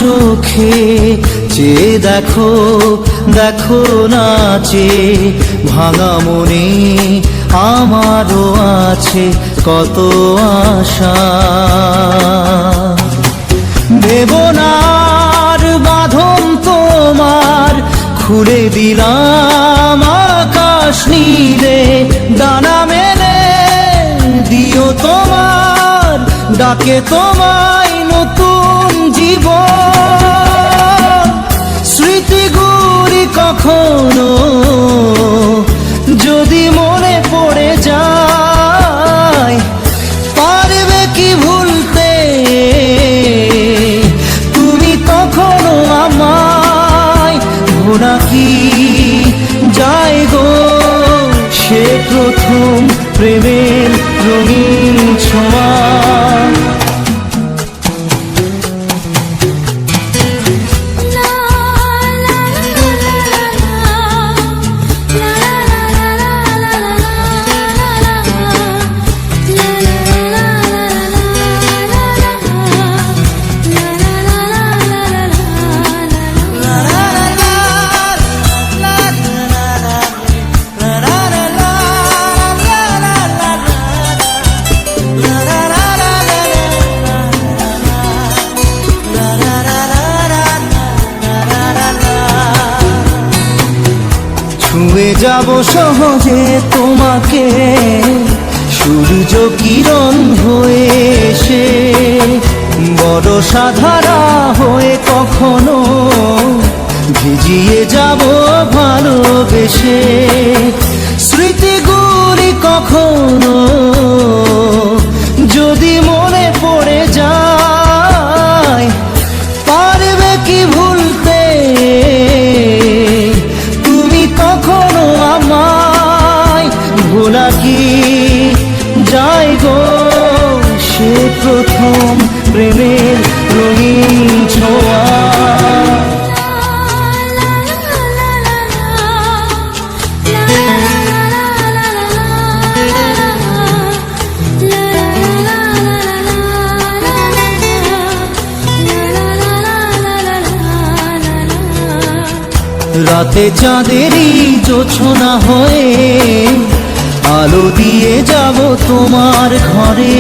চোখে চেয়ে দেখো, দেখো নাচে ভাঙা মনে আমারও আছে কত আশা। দেবনার বাঁধন তোমার খুলে দিলাম আকাশ নীলে, ডানা মেলে দিও তোমার ডাকে তোমায় নতুন জীবন। স্মৃতিগুলি কখনো যদি মনে পড়ে যায়, পারবে কি ভুলতে তুমি তখনো আমায়? ভোলা কি যায় গো সে প্রথম প্রেমের রঙিন ছোঁয়া। ছুঁয়ে যাব সহজে তোমাকে সূর্য কিরণ হয়ে এসে, বড় সাধারা হয়ে কখনো ভিজিয়ে যাব ভালোবেসে। স্মৃতিগুলি কখনো যদি মনে পড়ে যায়, পারবে কি ভুলতে তুমি তখনো আমায়? ভোলা কি যায় গো সে প্রথম প্রেমের রঙিন ছোঁয়া। রাতে চাঁদেরই জোছনা হয়ে আলো দিয়ে যাব তোমার ঘরে,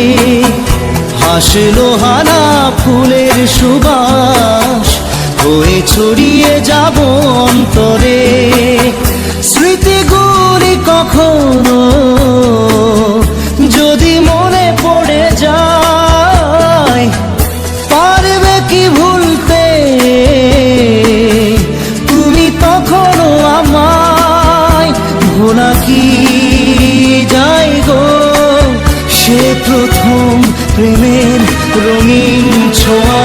হাসলো হানা ফুলের সুবাস হয়ে ছড়িয়ে যাব অন্তরে। স্মৃতিগুলি কখনো যদি মনে পড়ে যায়, পারবে কি ভুলতে তুমি তখনো আমায়? ভোলা কি যায় গো সে প্রথম প্রেমের রঙিন ছোঁয়া।